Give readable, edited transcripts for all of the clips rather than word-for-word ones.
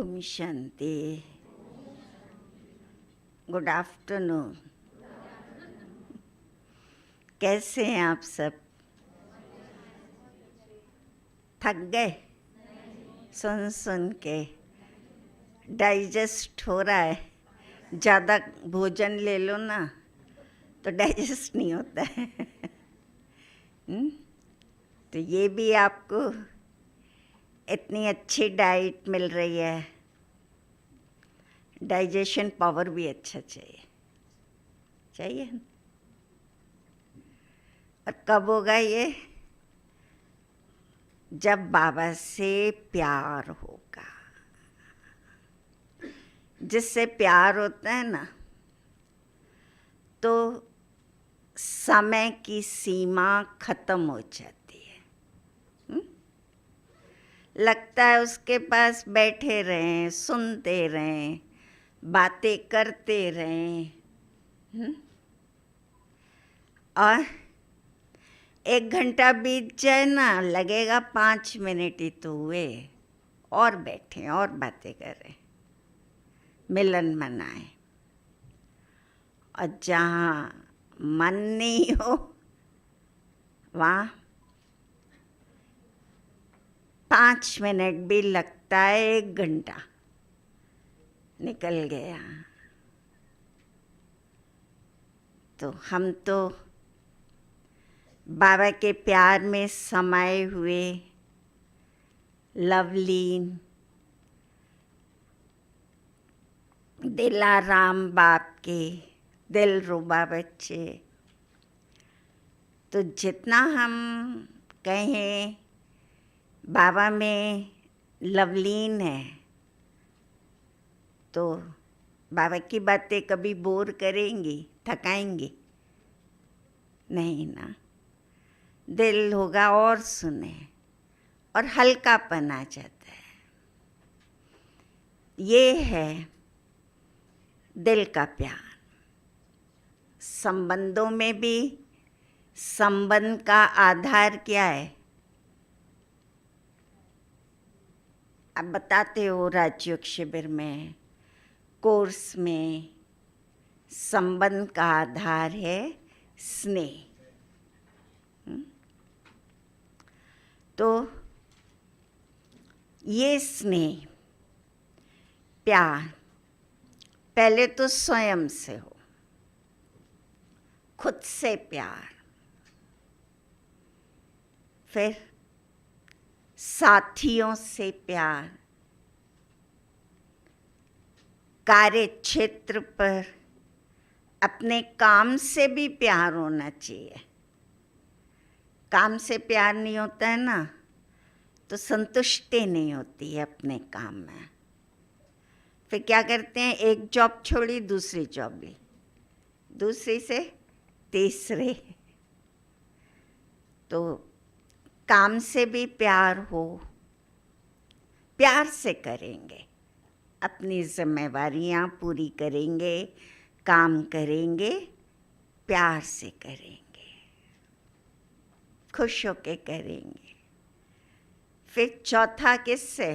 Om Shanti. Good afternoon. कैसे हैं आप सब? थक गए सुन सुन के? डाइजेस्ट हो रहा है? ज़्यादा भोजन ले लो ना तो डाइजेस्ट नहीं होता है। तो ये भी आपको इतनी अच्छी डाइट मिल रही है, डाइजेशन पावर भी अच्छा चाहिए। और कब होगा ये? जब बाबा से प्यार होगा। जिससे प्यार होता है ना तो समय की सीमा खत्म हो जाती है। लगता है उसके पास बैठे रहें, सुनते रहें, बातें करते रहें। और 1 घंटा बीत जाए ना, लगेगा 5 मिनट ही तो हुए, और बैठें और बातें करें, मिलन मनाएं। और जहाँ मन नहीं हो वहाँ 5 मिनट भी लगता है 1 घंटा निकल गया। तो हम तो बाबा के प्यार में समाये हुए लवलीन दिलाराम बाप के दिलरुबा बच्चे। तो जितना हम कहें बाबा में लवलीन है, तो बाबा की बातें कभी बोर करेंगी, थकाएंगी नहीं ना। दिल होगा और सुने और हल्कापन आ जाता है। ये है दिल का प्यार। संबंधों में भी संबंध का आधार क्या है? आप बताते हो राजयोग शिविर में, कोर्स में, संबंध का आधार है स्नेह। तो ये स्नेह, प्यार पहले तो स्वयं से हो, खुद से प्यार, फिर साथियों से प्यार, कार्य क्षेत्र पर अपने काम से भी प्यार होना चाहिए। काम से प्यार नहीं होता है ना तो संतुष्टि नहीं होती है अपने काम में। फिर क्या करते हैं? एक जॉब छोड़ी, दूसरी जॉब ली, दूसरी से तीसरे। तो काम से भी प्यार हो, प्यार से करेंगे, अपनी जिम्मेवारियां पूरी करेंगे, काम करेंगे, प्यार से करेंगे, खुश होके करेंगे। फिर चौथा किससे?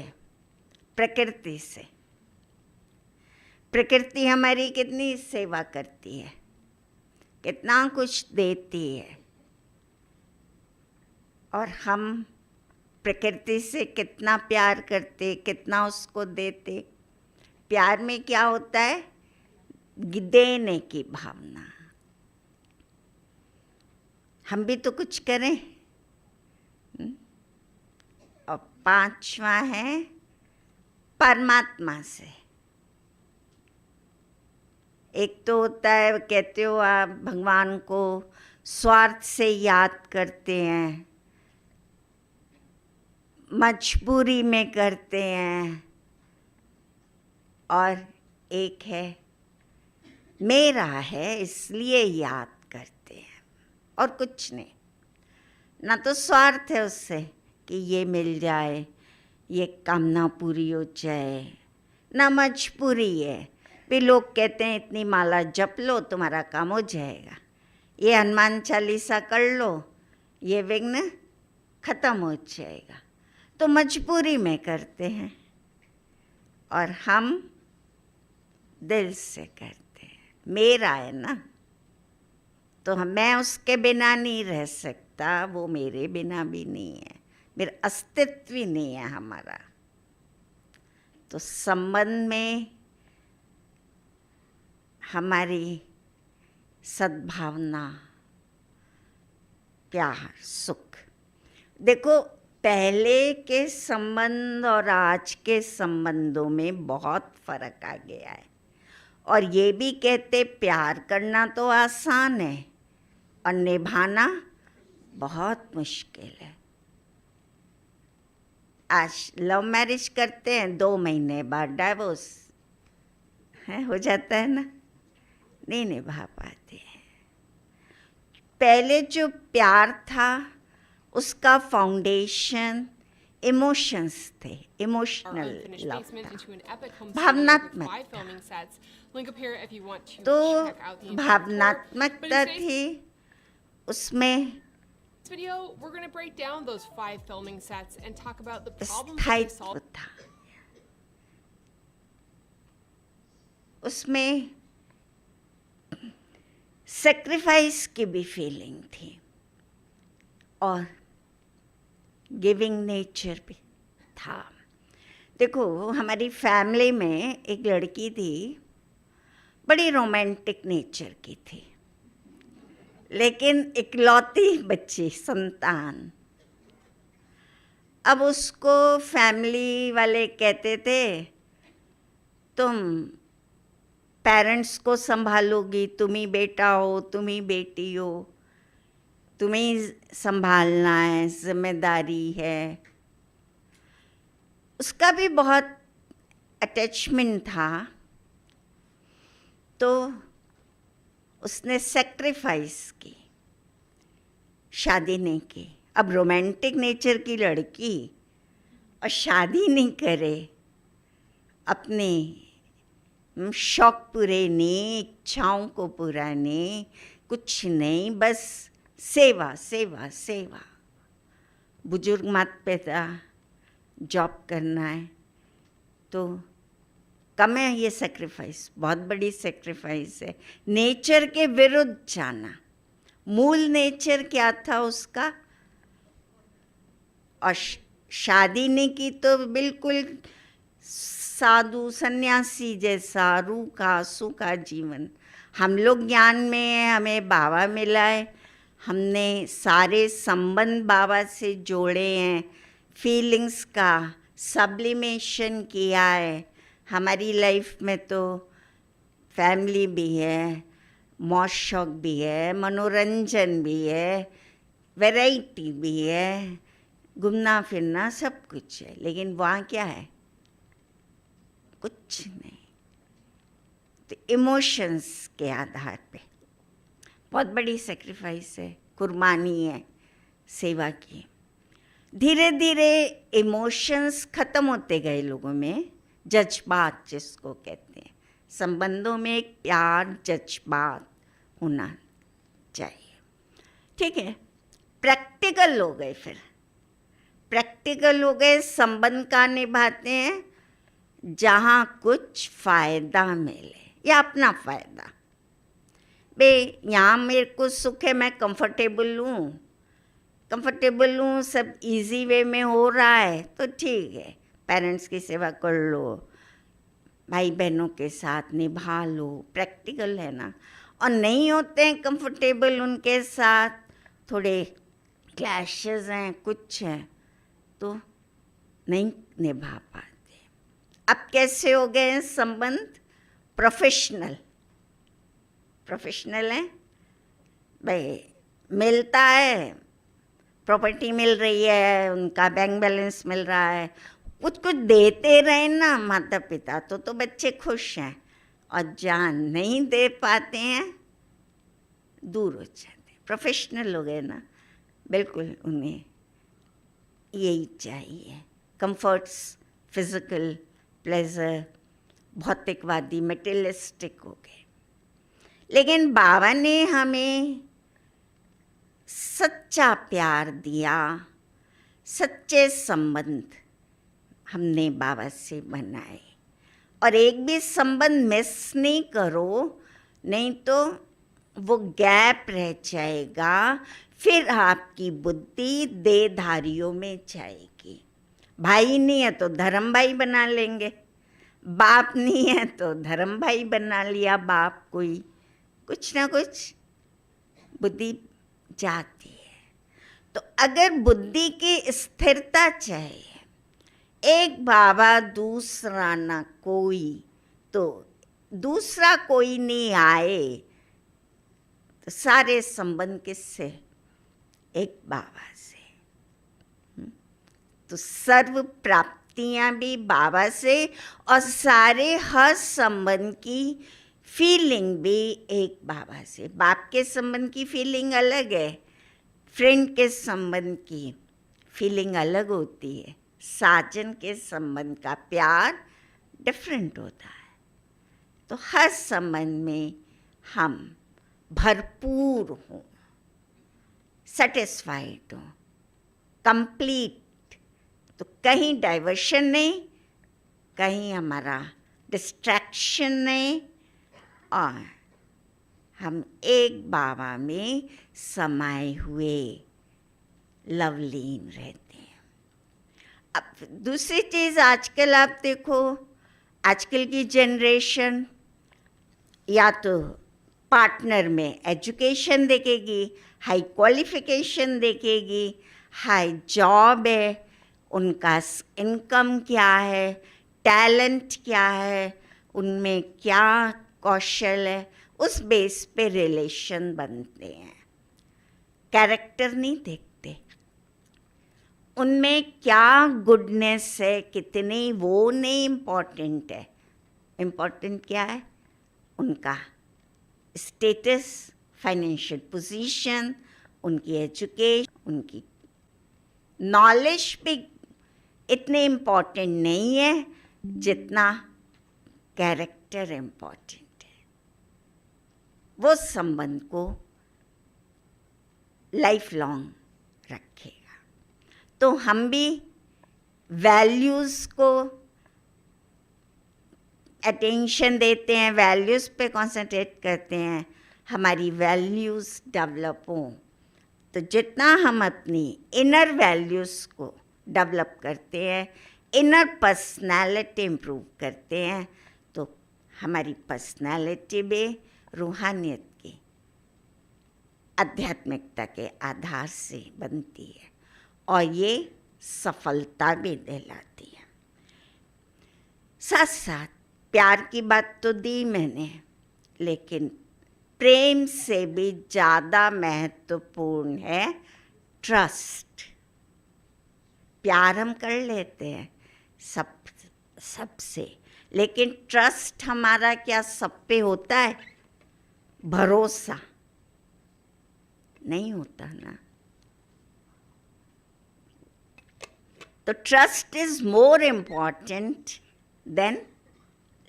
प्रकृति से। प्रकृति हमारी कितनी सेवा करती है, कितना कुछ देती है, और हम प्रकृति से कितना प्यार करते, कितना उसको देते। प्यार में क्या होता है? देने की भावना। हम भी तो कुछ करें। और 5वां है परमात्मा से। एक तो होता है, कहते हो आप भगवान को स्वार्थ से याद करते हैं, मजबूरी में करते हैं। और एक है मेरा है इसलिए याद करते हैं, और कुछ नहीं। ना तो स्वार्थ है उससे कि ये मिल जाए, ये कामना पूरी हो जाए, ना मजबूरी है। भी लोग कहते हैं इतनी माला जप लो तुम्हारा काम हो जाएगा, ये हनुमान चालीसा कर लो, ये विघ्न खत्म हो जाएगा। तो मजबूरी में करते हैं। और हम दिल से करते हैं। मेरा है ना, तो मैं उसके बिना नहीं रह सकता, वो मेरे बिना भी नहीं है, मेरा अस्तित्व ही नहीं है हमारा। तो संबंध में हमारी सद्भावना, प्यार, सुख। देखो, पहले के संबंध और आज के संबंधों में बहुत फर्क आ गया है। और ये भी कहते प्यार करना तो आसान है और निभाना बहुत मुश्किल है। आज लव मैरिज करते हैं, 2 महीने बाद डाइवोर्स है, हो जाता है ना, नहीं निभा पाते हैं। पहले जो प्यार था उसका फाउंडेशन इमोशंस थे, इमोशनल लव था, भावनात्मक था। तो भावनात्मकता थी उसमें, स्थायित्व था उसमें, सेक्रीफाइस की भी फीलिंग थी और गिविंग नेचर भी था। देखो, हमारी फैमिली में एक लड़की थी, बड़ी रोमांटिक नेचर की थी, लेकिन इकलौती बच्ची, संतान। अब उसको फैमिली वाले कहते थे तुम पेरेंट्स को संभालोगी, तुम ही बेटा हो, तुम ही बेटी हो, तुम्हें संभालना है, जिम्मेदारी है। उसका भी बहुत अटैचमेंट था, तो उसने सेक्रीफाइस की, शादी नहीं की। अब रोमांटिक नेचर की लड़की और शादी नहीं करे, अपने शौक पूरे नहीं, इच्छाओं को पूरा नहीं, कुछ नहीं, बस सेवा सेवा सेवा। बुजुर्ग माता पिता, जॉब करना है, तो कम है ये सेक्रीफाइस, बहुत बड़ी सेक्रीफाइस है। नेचर के विरुद्ध जाना, मूल नेचर क्या था उसका, और शादी नहीं की तो बिल्कुल साधु सन्यासी जैसा रूखा सूखा जीवन। हम लोग ज्ञान में हैं, हमें बाबा मिला है, हमने सारे संबंध बाबा से जोड़े हैं, फीलिंग्स का सब्लिमेशन किया है। हमारी लाइफ में तो फैमिली भी है, मौज शौक भी है, मनोरंजन भी है, वैरायटी भी है, घूमना फिरना सब कुछ है, लेकिन वहाँ क्या है, कुछ नहीं। तो इमोशंस के आधार पे बहुत बड़ी सेक्रीफाइस है, कुर्बानी है सेवा की। धीरे धीरे इमोशंस खत्म होते गए लोगों में, जज्बात जिसको कहते हैं। संबंधों में एक प्यार, जज्बात होना चाहिए, ठीक है। प्रैक्टिकल हो गए, फिर प्रैक्टिकल हो गए, संबंध का निभाते हैं जहाँ कुछ फ़ायदा मिले या अपना फ़ायदा। बे यहाँ मेरे को सुख है, मैं कंफर्टेबल हूँ, सब इजी वे में हो रहा है तो ठीक है, पेरेंट्स की सेवा कर लो, भाई बहनों के साथ निभा लो, प्रैक्टिकल है ना। और नहीं होते हैं कंफर्टेबल उनके साथ, थोड़े क्लैशेस हैं, कुछ है, तो नहीं निभा पाते। अब कैसे हो गए हैं संबंध, प्रोफेशनल है भाई, मिलता है, प्रॉपर्टी मिल रही है, उनका बैंक बैलेंस मिल रहा है, कुछ कुछ देते रहे ना माता पिता, तो बच्चे खुश हैं। और जहाँ नहीं दे पाते हैं दूर हो जाते हैं। प्रोफेशनल हो गए ना, बिल्कुल उन्हें यही चाहिए, कंफर्ट्स, फिजिकल प्लेजर, भौतिकवादी, मटेरियलिस्टिक हो गए। लेकिन बाबा ने हमें सच्चा प्यार दिया, सच्चे संबंध हमने बाबा से बनाए। और एक भी संबंध मिस नहीं करो, नहीं तो वो गैप रह जाएगा, फिर आपकी बुद्धि देहधारियों में जाएगी। भाई नहीं है तो धर्म भाई बना लेंगे, बाप नहीं है तो धर्म भाई बना लिया बाप, कोई कुछ ना कुछ बुद्धि जाती है। तो अगर बुद्धि की स्थिरता चाहिए, एक बाबा दूसरा ना कोई, तो दूसरा कोई नहीं आए तो सारे संबंध किससे? एक बाबा से। तो सर्व प्राप्तियां भी बाबा से, और सारे हर संबंध की फीलिंग भी एक बाबा से। बाप के संबंध की फीलिंग अलग है, फ्रेंड के संबंध की फीलिंग अलग होती है, साजन के संबंध का प्यार डिफरेंट होता है। तो हर संबंध में हम भरपूर हों, सेटिस्फाइड हों, कंप्लीट। तो कहीं डाइवर्शन नहीं, कहीं हमारा डिस्ट्रैक्शन नहीं, और हम एक बाबा में समाये हुए लवलीन रहते हैं। अब दूसरी चीज़, आजकल आप देखो, आजकल की जनरेशन या तो पार्टनर में एजुकेशन देखेगी, हाई क्वालिफिकेशन देखेगी, हाई जॉब है, उनका इनकम क्या है, टैलेंट क्या है, उनमें क्या कौशल है, उस बेस पे रिलेशन बनते हैं। कैरेक्टर नहीं देखते, उनमें क्या गुडनेस है, कितने, वो नहीं इम्पॉर्टेंट है। इम्पॉर्टेंट क्या है? उनका स्टेटस, फाइनेंशियल पोजीशन, उनकी एजुकेशन, उनकी नॉलेज भी इतने इम्पॉर्टेंट नहीं है जितना कैरेक्टर इम्पॉर्टेंट है। वो संबंध को लाइफ लॉन्ग रखेगा। तो हम भी वैल्यूज़ को अटेंशन देते हैं, वैल्यूज़ पे कंसंट्रेट करते हैं, हमारी वैल्यूज़ डेवलप हों। तो जितना हम अपनी इनर वैल्यूज़ को डेवलप करते हैं, इनर पर्सनालिटी इम्प्रूव करते हैं, तो हमारी पर्सनालिटी भी रूहानियत की, आध्यात्मिकता के आधार से बनती है, और ये सफलता भी दिलाती है। साथ साथ प्यार की बात तो दी मैंने, लेकिन प्रेम से भी ज़्यादा महत्वपूर्ण है ट्रस्ट। प्यार हम कर लेते हैं सबसे, लेकिन ट्रस्ट हमारा क्या सब पे होता है? भरोसा नहीं होता ना। तो trust is more important than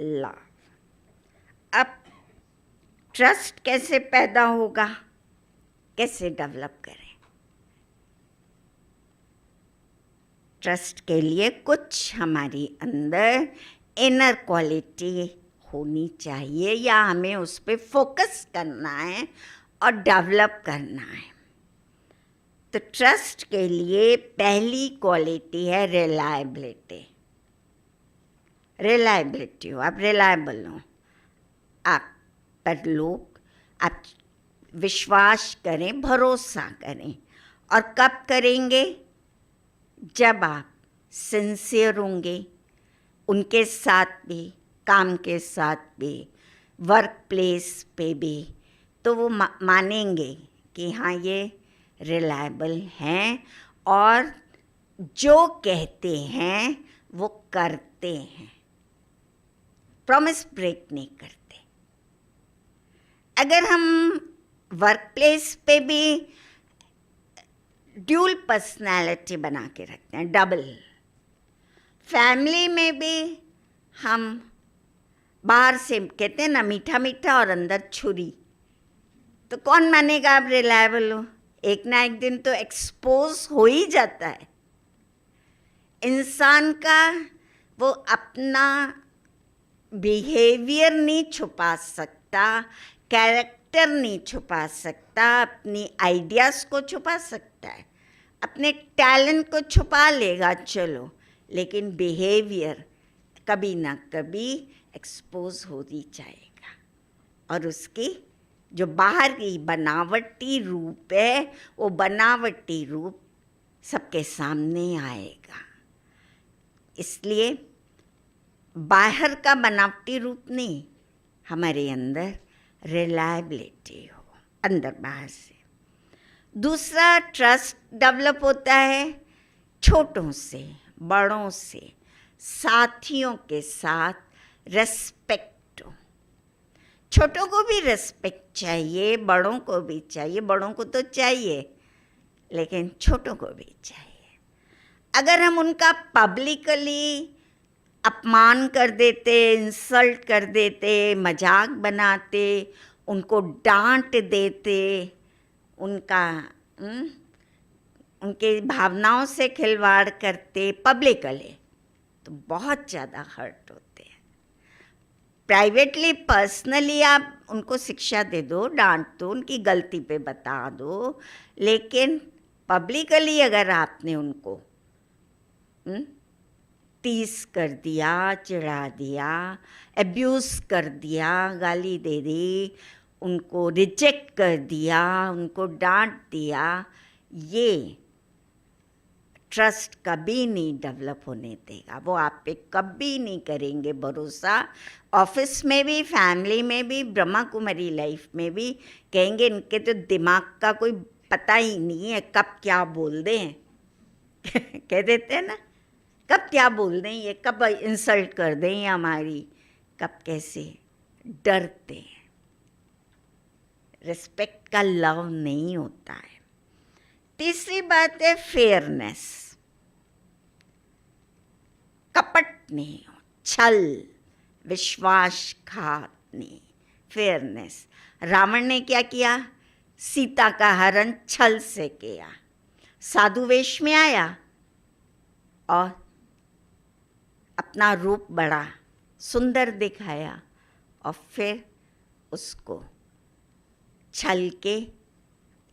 love. अब ट्रस्ट कैसे पैदा होगा, कैसे डेवलप करें? ट्रस्ट के लिए कुछ हमारी अंदर इनर क्वालिटी होनी चाहिए, या हमें उस पर फोकस करना है और डेवलप करना है। तो ट्रस्ट के लिए पहली क्वालिटी है रिलायबिलिटी। रिलायबिलिटी हो, आप रिलायबल हो, आप पर लोग आप विश्वास करें, भरोसा करें। और कब करेंगे? जब आप सिंसियर होंगे, उनके साथ भी, काम के साथ भी, वर्क प्लेस पे भी, तो वो मानेंगे कि हाँ ये रिलायबल हैं, और जो कहते हैं वो करते हैं, प्रॉमिस ब्रेक नहीं करते। अगर हम वर्क प्लेस पे भी ड्यूल पर्सनैलिटी बना के रखते हैं, डबल, फैमिली में भी हम बाहर से कहते हैं ना मीठा मीठा और अंदर छुरी, तो कौन मानेगा आप रिलायबल हो? एक ना एक दिन तो एक्सपोज हो ही जाता है। इंसान का वो अपना बिहेवियर नहीं छुपा सकता, कैरेक्टर नहीं छुपा सकता, अपनी आइडियाज़ को छुपा सकता है, अपने टैलेंट को छुपा लेगा चलो, लेकिन बिहेवियर कभी ना कभी एक्सपोज हो ही जाएगा और उसकी जो बाहर की बनावटी रूप है वो बनावटी रूप सबके सामने आएगा। इसलिए बाहर का बनावटी रूप नहीं, हमारे अंदर रिलायबिलिटी हो, अंदर बाहर से। दूसरा, ट्रस्ट डेवलप होता है छोटों से, बड़ों से, साथियों के साथ रेस्पेक्ट हो। छोटों को भी रेस्पेक्ट चाहिए, बड़ों को भी चाहिए, बड़ों को तो चाहिए लेकिन छोटों को भी चाहिए। अगर हम उनका पब्लिकली अपमान कर देते, इंसल्ट कर देते, मजाक बनाते, उनको डांट देते, उनके भावनाओं से खिलवाड़ करते पब्लिकली, तो बहुत ज़्यादा हर्ट होते हैं। प्राइवेटली, पर्सनली आप उनको शिक्षा दे दो, डांट दो, उनकी गलती पे बता दो, लेकिन पब्लिकली अगर आपने उनको टीस कर दिया, चिढ़ा दिया, अब्यूज़ कर दिया, गाली दे दी, उनको रिजेक्ट कर दिया, उनको डांट दिया, ये ट्रस्ट कभी नहीं डेवलप होने देगा। वो आप पे कभी नहीं करेंगे भरोसा। ऑफिस में भी, फैमिली में भी, ब्रह्मा कुमारी लाइफ में भी कहेंगे इनके तो दिमाग का कोई पता ही नहीं है, कब क्या बोल दें कह देते हैं ना, कब क्या बोल दें ये, कब इंसल्ट कर दें ये हमारी, कब कैसे। डरते हैं, रिस्पेक्ट का लव नहीं होता है। तीसरी बात है फेयरनेस, कपट नहीं हो, छल, विश्वासघात नहीं, फेयरनेस। रावण ने क्या किया? सीता का हरण छल से किया। साधु वेश में आया और अपना रूप बड़ा सुंदर दिखाया और फिर उसको छल के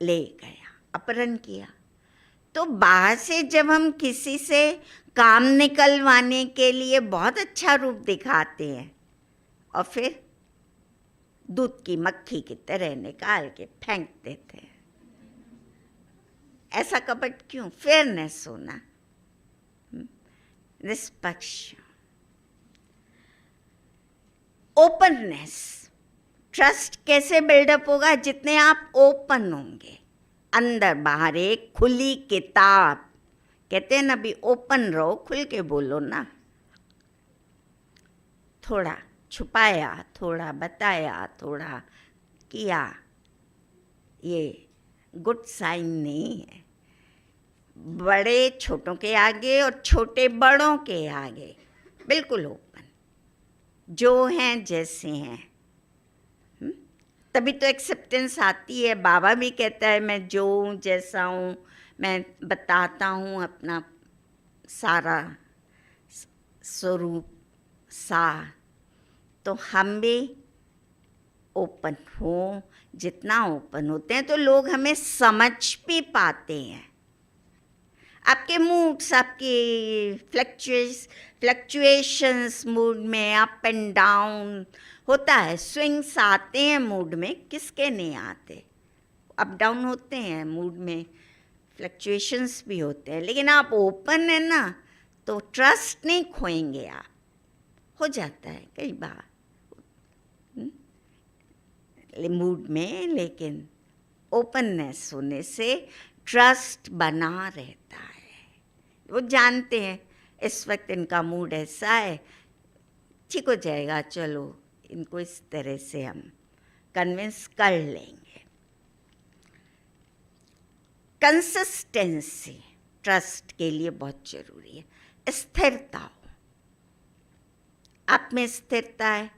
ले गया, अपहरण किया। तो बाहर से जब हम किसी से काम निकलवाने के लिए बहुत अच्छा रूप दिखाते हैं और फिर दूध की मक्खी की तरह निकाल के फेंक देते हैं, ऐसा कपट क्यों? फेयरनेस होना, निष्पक्ष। ओपननेस, ट्रस्ट कैसे बिल्डअप होगा? जितने आप ओपन होंगे, अंदर बाहर एक खुली किताब, कहते हैं ना भी ओपन रहो, खुल के बोलो ना। थोड़ा छुपाया, थोड़ा बताया, थोड़ा किया, ये गुड साइन नहीं है। बड़े छोटों के आगे और छोटे बड़ों के आगे बिल्कुल ओपन, जो हैं जैसे हैं, तभी तो एक्सेप्टेंस आती है। बाबा भी कहता है मैं जो हूँ, जैसा हूँ, मैं बताता हूँ अपना सारा स्वरूप सार। तो हम भी ओपन हो, जितना ओपन होते हैं तो लोग हमें समझ भी पाते हैं। आपके मूड्स, आपके फ्लक्चुएशंस मूड में, अप एंड डाउन होता है, स्विंग्स आते हैं मूड में, किसके नहीं आते? अप डाउन होते हैं मूड में, फ्लक्चुएशंस भी होते हैं, लेकिन आप ओपन है ना तो ट्रस्ट नहीं खोएंगे आप। हो जाता है कई बार मूड में, लेकिन ओपननेस होने से ट्रस्ट बना रहता है। वो जानते हैं इस वक्त इनका मूड ऐसा है, ठीक हो जाएगा, चलो इनको इस तरह से हम कन्विंस कर लेंगे। कंसिस्टेंसी ट्रस्ट के लिए बहुत जरूरी है। स्थिरता हो, आप में स्थिरता है,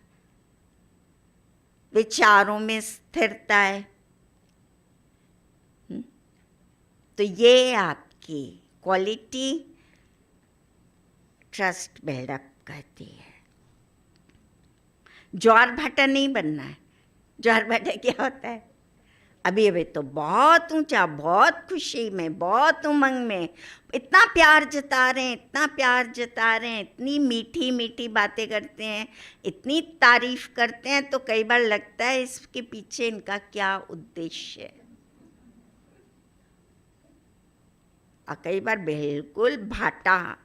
विचारों में स्थिरता है, तो ये आपकी क्वालिटी ट्रस्ट बिल्डअप करती है। ज्वार भाटा नहीं बनना है। ज्वार भाटा क्या होता है? अभी तो बहुत ऊंचा, बहुत खुशी में, बहुत उमंग में, इतना प्यार जता रहे हैं, इतना प्यार जता रहे हैं, इतनी मीठी मीठी बातें करते हैं, इतनी तारीफ करते हैं, तो कई बार लगता है इसके पीछे इनका क्या उद्देश्य है। और कई बार बिल्कुल भाटा।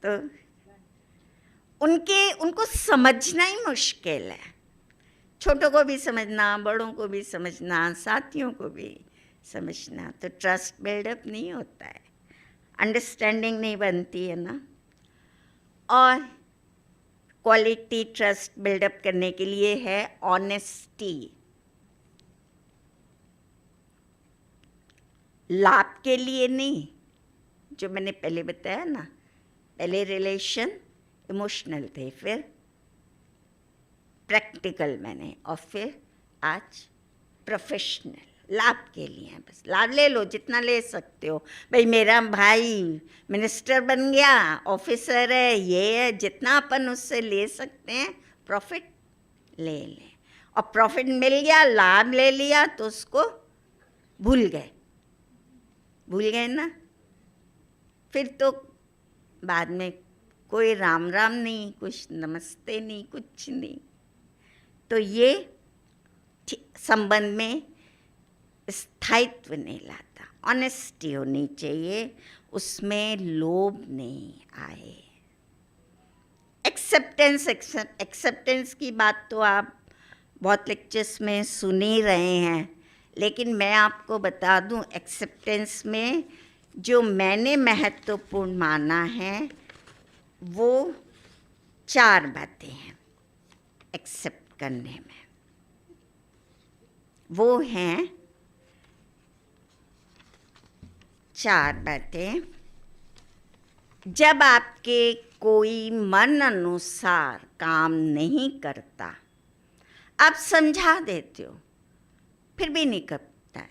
तो उनको समझना ही मुश्किल है। छोटों को भी समझना, बड़ों को भी समझना, साथियों को भी समझना, तो ट्रस्ट बिल्डअप नहीं होता है, अंडरस्टैंडिंग नहीं बनती है ना। और क्वालिटी ट्रस्ट बिल्डअप करने के लिए है ऑनेस्टी। लाभ के लिए नहीं, जो मैंने पहले बताया ना, पहले रिलेशन इमोशनल थे, फिर प्रैक्टिकल मैंने, और फिर आज प्रोफेशनल। लाभ के लिए है, बस लाभ ले लो जितना ले सकते हो। भाई मेरा भाई मिनिस्टर बन गया, ऑफिसर है, ये है, जितना अपन उससे ले सकते हैं प्रॉफिट ले लें। और प्रॉफिट मिल गया, लाभ ले लिया, तो उसको भूल गए ना। फिर तो बाद में कोई राम राम नहीं, कुछ नमस्ते नहीं, कुछ नहीं। तो ये संबंध में स्थायित्व नहीं लाता। ऑनेस्टी होनी चाहिए, उसमें लोभ नहीं आए। एक्सेप्टेंस की बात तो आप बहुत लेक्चर्स में सुन ही रहे हैं, लेकिन मैं आपको बता दूं, एक्सेप्टेंस में जो मैंने महत्वपूर्ण माना है वो 4 बातें हैं एक्सेप्ट करने में। वो हैं 4 बातें। जब आपके कोई मन अनुसार काम नहीं करता, आप समझा देते हो, फिर भी नहीं करता है,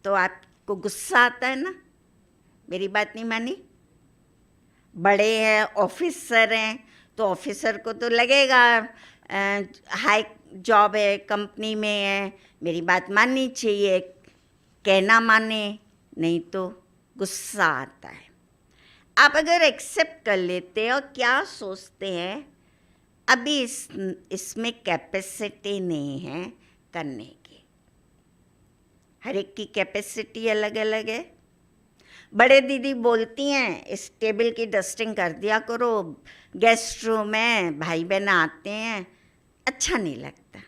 तो आपको गुस्सा आता है ना, मेरी बात नहीं मानी। बड़े हैं, ऑफिसर हैं, तो ऑफिसर को तो लगेगा हाई जॉब है, कंपनी में है, मेरी बात माननी चाहिए, कहना माने, नहीं तो गुस्सा आता है। आप अगर एक्सेप्ट कर लेते हैं और क्या सोचते हैं, अभी इसमें कैपेसिटी नहीं है करने की। हर एक की कैपेसिटी अलग अलग है। बड़े दीदी बोलती हैं इस टेबल की डस्टिंग कर दिया करो, गेस्ट रूम है, भाई बहन आते हैं, अच्छा नहीं लगता।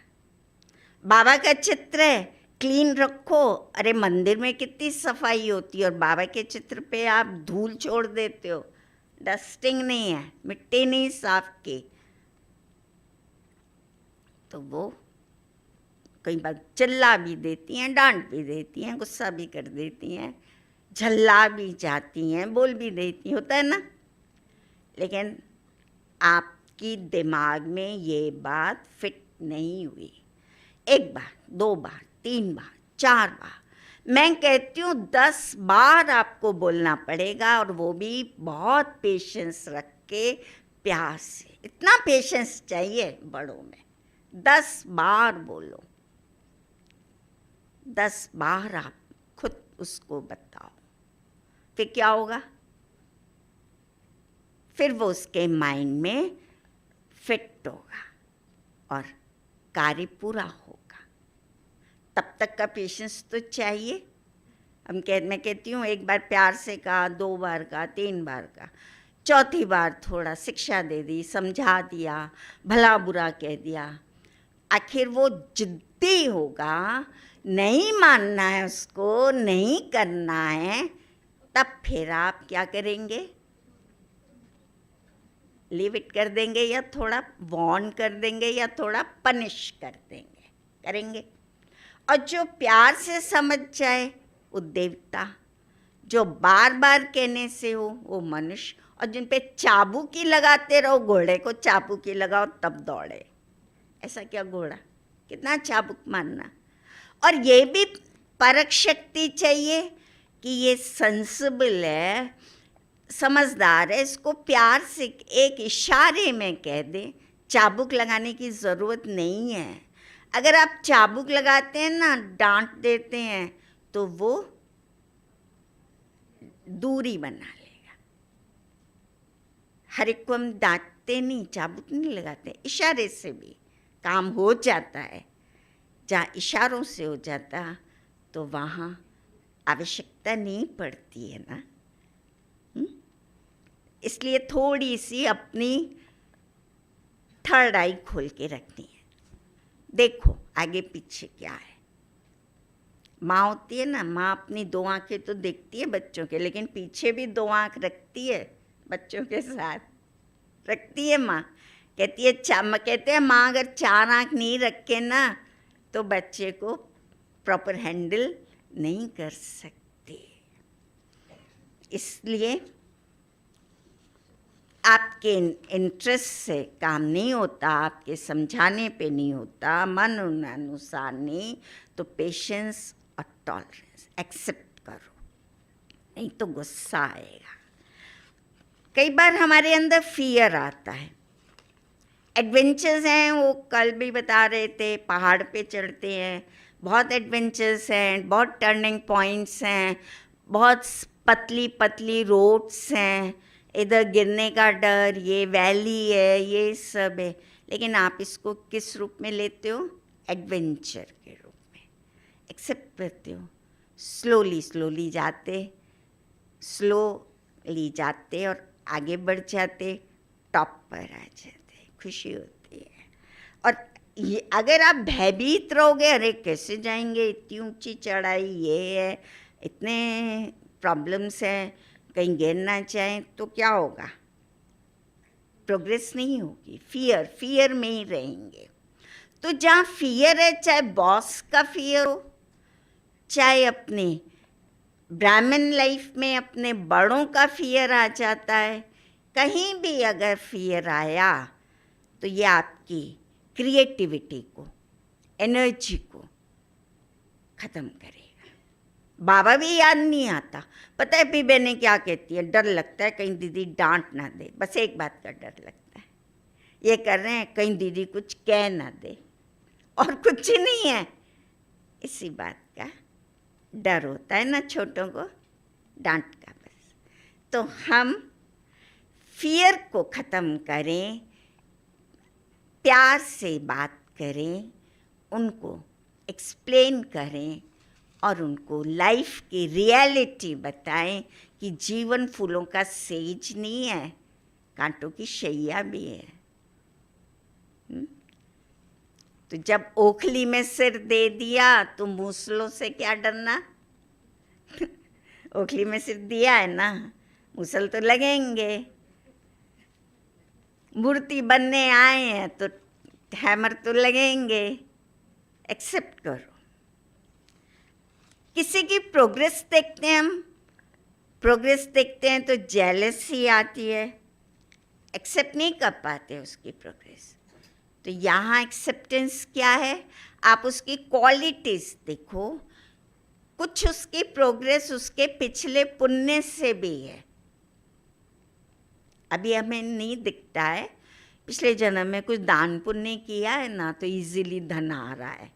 बाबा का चित्र है, क्लीन रखो। अरे मंदिर में कितनी सफाई होती है, और बाबा के चित्र पे आप धूल छोड़ देते हो, डस्टिंग नहीं है, मिट्टी नहीं साफ की। तो वो कई बार चिल्ला भी देती हैं, डांट भी देती हैं, गुस्सा भी कर देती हैं, झल्ला भी जाती हैं, बोल भी देती, होता है ना। लेकिन आपकी दिमाग में ये बात फिट नहीं हुई। 1 बार, 2 बार, 3 बार, 4 बार, मैं कहती हूँ 10 बार आपको बोलना पड़ेगा, और वो भी बहुत पेशेंस रख के, प्यार से। इतना पेशेंस चाहिए बड़ों में। 10 बार बोलो, 10 बार आप खुद उसको बताओ, फिर क्या होगा? फिर वो उसके माइंड में फिट होगा और कार्य पूरा होगा। तब तक का पेशेंस तो चाहिए। मैं कहती हूँ 1 बार प्यार से कहा, 2 बार कहा, 3 बार कहा, 4थी बार थोड़ा शिक्षा दे दी, समझा दिया, भला बुरा कह दिया, आखिर वो जिद्दी होगा, नहीं मानना है उसको, नहीं करना है, तब फिर आप क्या करेंगे? लीव इट कर देंगे, या थोड़ा वार्न कर देंगे, या थोड़ा पनिश कर देंगे, करेंगे। और जो प्यार से समझ जाए वो देवता, जो बार बार कहने से हो वो मनुष्य, और जिन पे चाबुकी लगाते रहो, घोड़े को चाबुकी लगाओ तब दौड़े। ऐसा क्या घोड़ा, कितना चाबुक मारना। और ये भी परख शक्ति चाहिए कि ये सेंसिबल है, समझदार है, इसको प्यार से एक इशारे में कह दे, चाबुक लगाने की ज़रूरत नहीं है। अगर आप चाबुक लगाते हैं ना, डांट देते हैं, तो वो दूरी बना लेगा। हर एक को हम डांटते नहीं, चाबुक नहीं लगाते, इशारे से भी काम हो जाता है। जहाँ इशारों से हो जाता तो वहाँ आवश्यकता नहीं पड़ती है ना। इसलिए थोड़ी सी अपनी थर्ड आई खोल के रखनी है। देखो आगे पीछे क्या है। माँ होती है ना, माँ अपनी दो आंखें तो देखती है बच्चों के, लेकिन पीछे भी दो आंख रखती है बच्चों के साथ, रखती है माँ। कहती है कहते हैं माँ अगर चार आंख नहीं रखे ना तो बच्चे को प्रॉपर हैंडल नहीं कर सकते। इसलिए आपके इंटरेस्ट से काम नहीं होता, आपके समझाने पे नहीं होता, मन अनुसार नहीं, तो पेशेंस और टॉलरेंस एक्सेप्ट करो, नहीं तो गुस्सा आएगा। कई बार हमारे अंदर फियर आता है। एडवेंचर्स हैं, वो कल भी बता रहे थे, पहाड़ पे चढ़ते हैं, बहुत एडवेंचर्स हैं, बहुत टर्निंग पॉइंट्स हैं, बहुत पतली पतली रोड्स हैं, इधर गिरने का डर, ये वैली है, ये सब है। लेकिन आप इसको किस रूप में लेते हो? एडवेंचर के रूप में एक्सेप्ट करते हो। स्लोली जाते और आगे बढ़ जाते, टॉप पर आ जाते, खुशी होती है। और ये अगर आप भयभीत रहोगे, अरे कैसे जाएंगे, इतनी ऊंची चढ़ाई, ये है, इतने प्रॉब्लम्स हैं, कहीं गिर ना जाए, तो क्या होगा? प्रोग्रेस नहीं होगी। फियर में ही रहेंगे। तो जहाँ फियर है, चाहे बॉस का फियर हो, चाहे अपने ब्राह्मण लाइफ में अपने बड़ों का फियर आ जाता है, कहीं भी अगर फियर आया तो ये आपकी क्रिएटिविटी को, एनर्जी को ख़त्म करेगा। बाबा भी याद नहीं आता। पता है पीबे ने क्या कहती है? डर लगता है कहीं दीदी डांट ना दे, बस एक बात का डर लगता है। ये कर रहे हैं कहीं दीदी कुछ कह ना दे, और कुछ नहीं है, इसी बात का डर होता है ना छोटों को, डांट का बस। तो हम फियर को ख़त्म करें, प्यार से बात करें, उनको एक्सप्लेन करें और उनको लाइफ की रियलिटी बताएं कि जीवन फूलों का सेज नहीं है, कांटों की शैया भी है। तो जब ओखली में सिर दे दिया तो मूसलों से क्या डरना? ओखली में सिर दिया है ना, मूसल तो लगेंगे। मूर्ति बनने आए हैं तो हैमर तो लगेंगे। एक्सेप्ट करो। किसी की प्रोग्रेस देखते हैं हम, प्रोग्रेस देखते हैं तो जेलसी आती है, एक्सेप्ट नहीं कर पाते उसकी प्रोग्रेस। तो यहाँ एक्सेप्टेंस क्या है? आप उसकी क्वालिटीज़ देखो, कुछ उसकी प्रोग्रेस उसके पिछले पुण्य से भी है। अभी हमें नहीं दिखता है, पिछले जन्म में कुछ दान पुण्य किया है ना, तो इजीली धन आ रहा है।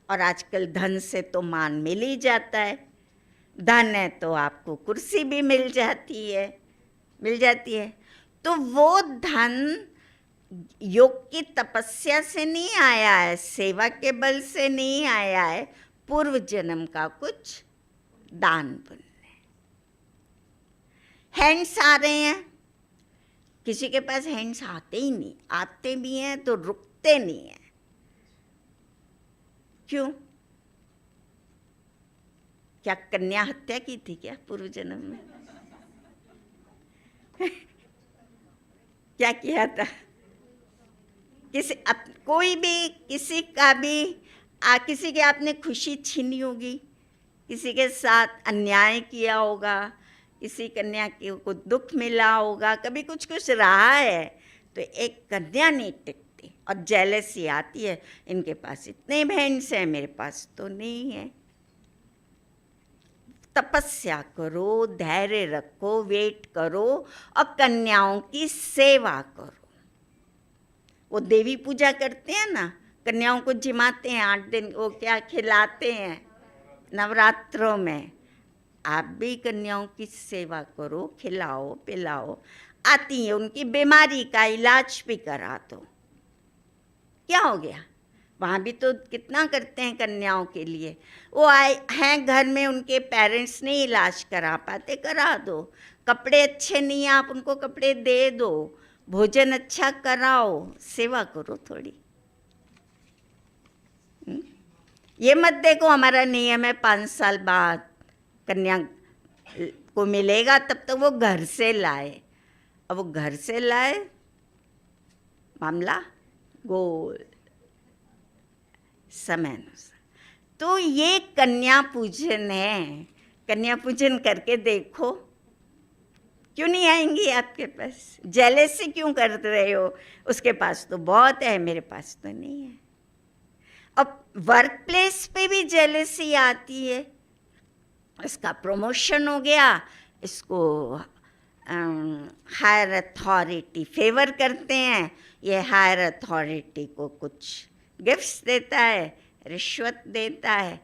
और आजकल धन से तो मान मिल ही जाता है। धन है तो आपको कुर्सी भी मिल जाती है। तो वो धन योग की तपस्या से नहीं आया है, सेवा के बल से नहीं आया है, पूर्व जन्म का कुछ दान पुण्य। हैंड्स आ रहे हैं, किसी के पास हैंड्स आते ही नहीं, आते भी हैं तो रुकते नहीं हैं। क्यों? क्या कन्या हत्या की थी क्या पूर्व जन्म में? क्या किया था? कोई भी किसी का भी किसी के आपने खुशी छीनी होगी, किसी के साथ अन्याय किया होगा, किसी कन्या को दुख मिला होगा, कभी कुछ रहा है, तो एक कन्या नहीं टिकती और जेलसी आती है, इनके पास इतने बहन हैं, मेरे पास तो नहीं है। तपस्या करो, धैर्य रखो, वेट करो और कन्याओं की सेवा करो। वो देवी पूजा करते हैं ना, कन्याओं को जिमाते हैं 8 दिन, वो क्या खिलाते हैं नवरात्रों में। आप भी कन्याओं की सेवा करो, खिलाओ पिलाओ, आती है उनकी बीमारी का इलाज भी करा दो। क्या हो गया, वहाँ भी तो कितना करते हैं कन्याओं के लिए। वो आए हैं घर में, उनके पेरेंट्स नहीं इलाज करा पाते, करा दो। कपड़े अच्छे नहीं हैं, आप उनको कपड़े दे दो। भोजन अच्छा कराओ, सेवा करो थोड़ी। ये मत देखो हमारा नियम है 5 साल बाद कन्या को मिलेगा, तब तक वो घर से लाए। अब वो घर से लाए, मामला गोल, समय अनुसार। तो ये कन्या पूजन है। कन्या पूजन करके देखो, क्यों नहीं आएंगी आपके पास? जेलेसी क्यों कर रहे हो? उसके पास तो बहुत है, मेरे पास तो नहीं है। अब वर्क प्लेस पे भी जेलेसी आती है। इसका प्रमोशन हो गया, इसको हायर अथॉरिटी फेवर करते हैं, ये हायर अथॉरिटी को कुछ गिफ्ट्स देता है, रिश्वत देता है।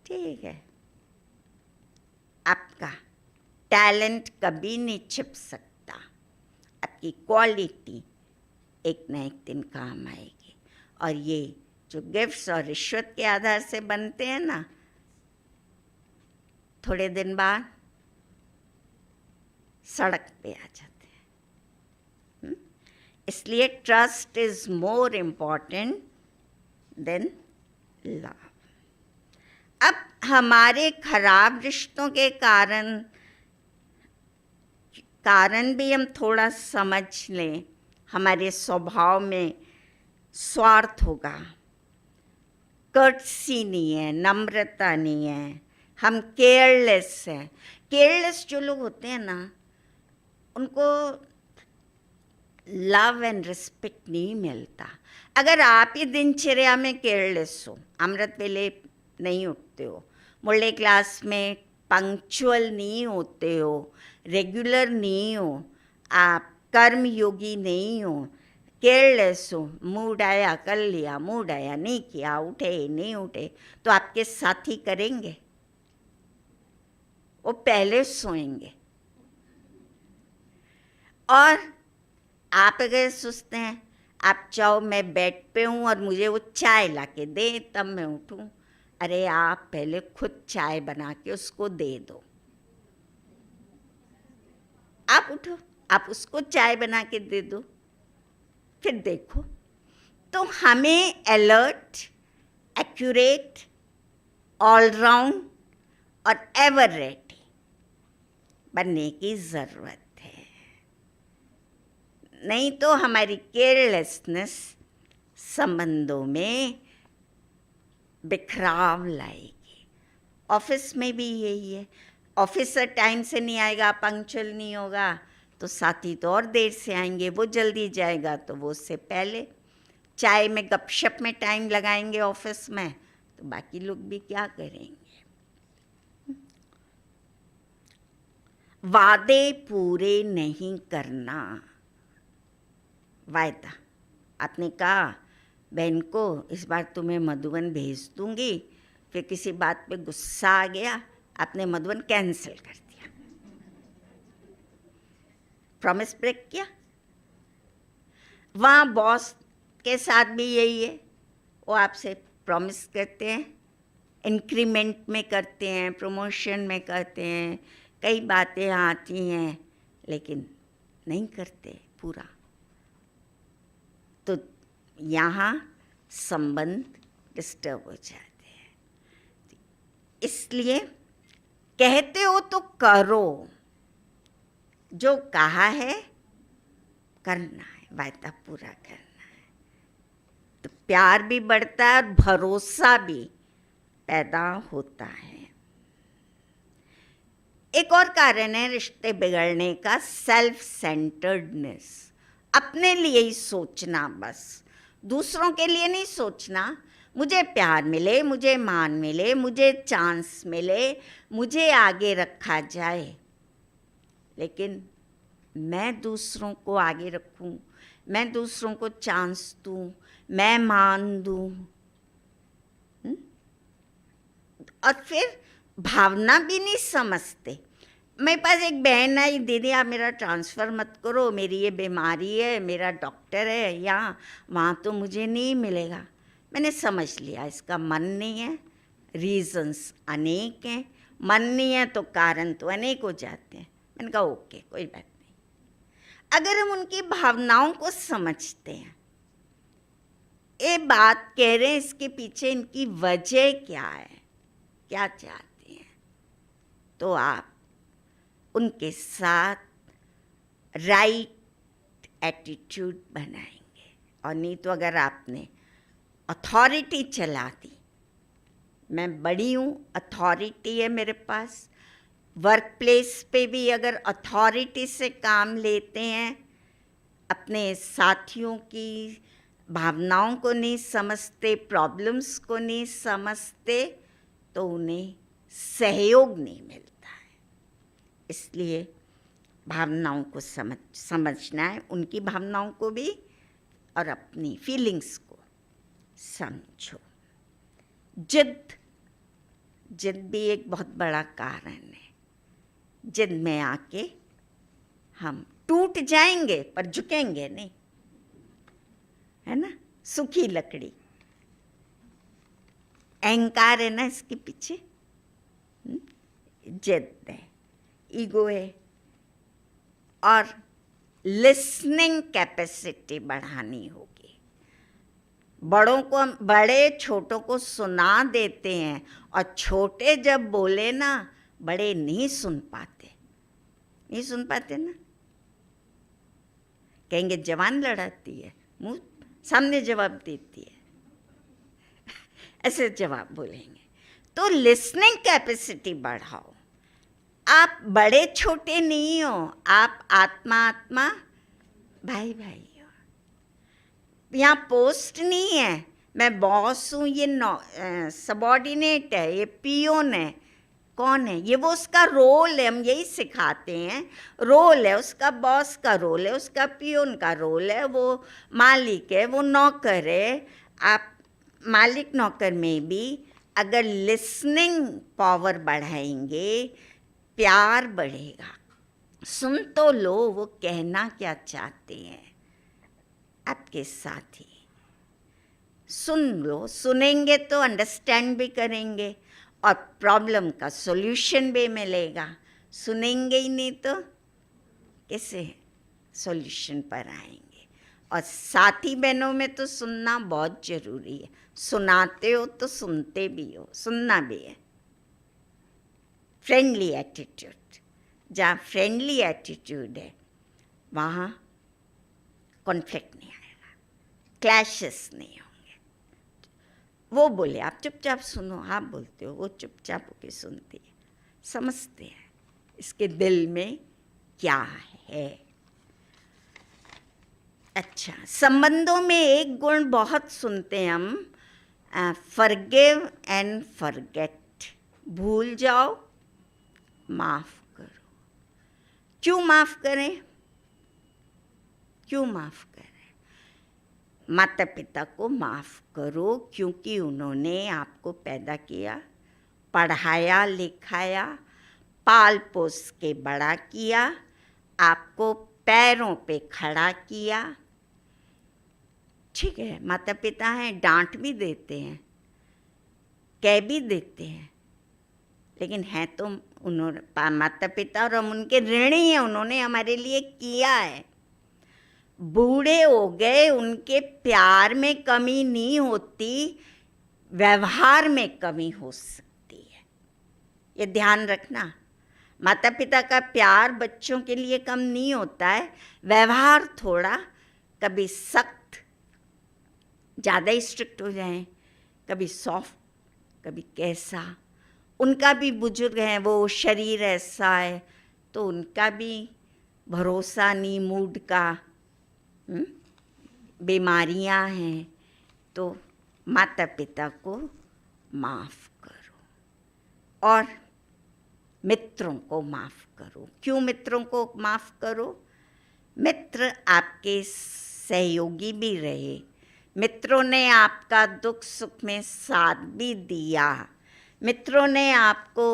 ठीक है, आपका टैलेंट कभी नहीं छिप सकता, आपकी क्वालिटी एक न एक दिन काम आएगी। और ये जो गिफ्ट्स और रिश्वत के आधार से बनते हैं ना, थोड़े दिन बाद सड़क पे आ जाते हैं। इसलिए trust is more important than love. अब हमारे खराब रिश्तों के कारण भी हम थोड़ा समझ लें। हमारे स्वभाव में स्वार्थ होगा, कर्टसी नहीं है, नम्रता नहीं है, हम केयरलेस हैं। केयरलेस जो लोग होते हैं ना, उनको लव एंड रिस्पेक्ट नहीं मिलता। अगर आप ही दिनचर्या में केयरलेस हो, अमृत वेले नहीं उठते हो, मुरली क्लास में पंक्चुअल नहीं होते हो, रेगुलर नहीं हो, आप कर्म योगी नहीं हो, केयरलेस हो, मूड आया कर लिया, मूड आया नहीं किया, उठे नहीं उठे, तो आपके साथी करेंगे? वो पहले सोएंगे। और आप अगर सोचते हैं, आप चाहो मैं बेड पे हूँ और मुझे वो चाय ला के दे तब मैं उठूँ, अरे आप पहले खुद चाय बना के उसको दे दो। आप उठो, आप उसको चाय बना के दे दो, फिर देखो। तो हमें अलर्ट, एक्यूरेट, ऑलराउंड और एवर रेडी बनने की ज़रूरत है। नहीं तो हमारी केयरलेसनेस संबंधों में बिखराव लाएगी। ऑफिस में भी यही है, ऑफिसर टाइम से नहीं आएगा, पंक्चुअल नहीं होगा, तो साथी तो और देर से आएंगे, वो जल्दी जाएगा तो वो उससे पहले। चाय में गपशप में टाइम लगाएंगे ऑफिस में, तो बाकी लोग भी क्या करेंगे? वादे पूरे नहीं करना। वायदा, आपने कहा बहन को इस बार तुम्हें मधुबन भेज दूंगी, फिर किसी बात पे गुस्सा आ गया, आपने मधुबन कैंसिल कर दिया, प्रॉमिस ब्रेक किया। वहाँ बॉस के साथ भी यही है, वो आपसे प्रॉमिस करते हैं, इंक्रीमेंट में करते हैं, प्रमोशन में करते हैं, कई बातें आती हैं, लेकिन नहीं करते पूरा। तो यहाँ संबंध डिस्टर्ब हो जाते हैं। इसलिए कहते हो तो करो, जो कहा है करना है, वायदा पूरा करना है, तो प्यार भी बढ़ता है और भरोसा भी पैदा होता है। एक और कारण है रिश्ते बिगड़ने का, सेल्फ सेंटर्डनेस, अपने लिए ही सोचना, बस दूसरों के लिए नहीं सोचना। मुझे प्यार मिले, मुझे मान मिले, मुझे चांस मिले, मुझे आगे रखा जाए, लेकिन मैं दूसरों को आगे रखूं, मैं दूसरों को चांस दूं, मैं मान दूं, और फिर भावना भी नहीं समझते। मेरे पास एक बहन आई, दीदी आप मेरा ट्रांसफ़र मत करो, मेरी ये बीमारी है, मेरा डॉक्टर है यहाँ, वहाँ तो मुझे नहीं मिलेगा। मैंने समझ लिया इसका मन नहीं है, रीज़न्स अनेक हैं, मन नहीं है तो कारण तो अनेक हो जाते हैं। मैंने कहा ओके, कोई बात नहीं। अगर हम उनकी भावनाओं को समझते हैं, ये बात कह रहे हैं, इसके पीछे इनकी वजह क्या है, क्या चाहते हैं, तो आप उनके साथ राइट एटीट्यूड बनाएंगे। और नहीं तो अगर आपने अथॉरिटी चला दी, मैं बड़ी हूँ, अथॉरिटी है मेरे पास, वर्क प्लेस पे भी अगर अथॉरिटी से काम लेते हैं, अपने साथियों की भावनाओं को नहीं समझते, प्रॉब्लम्स को नहीं समझते, तो उन्हें सहयोग नहीं मिलता है। इसलिए भावनाओं को समझना है, उनकी भावनाओं को भी और अपनी फीलिंग्स को समझो। जिद भी एक बहुत बड़ा कारण है। जिद में आके हम टूट जाएंगे पर झुकेंगे नहीं, है ना। सूखी लकड़ी, अहंकार है ना इसके पीछे, जिद है, ईगो है। और लिसनिंग कैपेसिटी बढ़ानी होगी। बड़ों को, हम बड़े छोटों को सुना देते हैं, और छोटे जब बोले ना, बड़े नहीं सुन पाते ना। कहेंगे जवान लड़ाती है, मुंह सामने जवाब देती है, ऐसे जवाब बोलेंगे। तो लिसनिंग कैपेसिटी बढ़ाओ। आप बड़े छोटे नहीं हो, आप आत्मा भाई हो। यहाँ पोस्ट नहीं है, मैं बॉस हूँ, ये सबॉर्डिनेट है, ये पियोन है। कौन है ये? वो उसका रोल है, हम यही सिखाते हैं। रोल है उसका, बॉस का रोल है, उसका पियोन का रोल है, वो मालिक है, वो नौकर है। आप मालिक नौकर में भी अगर लिसनिंग पावर बढ़ाएंगे, प्यार बढ़ेगा। सुन तो लो वो कहना क्या चाहते हैं आपके साथी। सुन लो, सुनेंगे तो अंडरस्टैंड भी करेंगे और प्रॉब्लम का सॉल्यूशन भी मिलेगा। सुनेंगे ही नहीं तो कैसे सॉल्यूशन पर आएंगे। और साथी बहनों में तो सुनना बहुत ज़रूरी है। सुनाते हो तो सुनते भी हो, सुनना भी है। फ्रेंडली एटीट्यूड, जहाँ फ्रेंडली एटीट्यूड है वहाँ कॉन्फ्लिक्ट नहीं आएगा, क्लैशेस नहीं होंगे। वो बोले आप चुपचाप सुनो, आप बोलते हो वो चुपचाप होके सुनती है, समझते हैं इसके दिल में क्या है। अच्छा, संबंधों में एक गुण बहुत सुनते हैं हम, फॉरगिव एंड फॉरगेट। भूल जाओ, माफ़ करो। क्यों माफ़ करें? क्यों माफ़ करें? माता पिता को माफ़ करो क्योंकि उन्होंने आपको पैदा किया, पढ़ाया लिखाया, पाल पोस के बड़ा किया, आपको पैरों पे खड़ा किया। ठीक है, माता पिता हैं, डांट भी देते हैं, कह भी देते हैं, लेकिन हैं तो उन्होंने माता पिता, और हम उनके ऋणी हैं, उन्होंने हमारे लिए किया है। बूढ़े हो गए, उनके प्यार में कमी नहीं होती, व्यवहार में कमी हो सकती है। ये ध्यान रखना। माता पिता का प्यार बच्चों के लिए कम नहीं होता है, व्यवहार थोड़ा कभी सख्त, ज़्यादा ही स्ट्रिक्ट हो जाएं, कभी सॉफ्ट, कभी कैसा। उनका भी बुजुर्ग हैं, वो शरीर ऐसा है तो उनका भी भरोसा नहीं, मूड का, बीमारियां हैं, तो माता पिता को माफ़ करो और मित्रों को माफ़ करो। क्यों मित्रों को माफ़ करो? मित्र आपके सहयोगी भी रहे, मित्रों ने आपका दुख सुख में साथ भी दिया, मित्रों ने आपको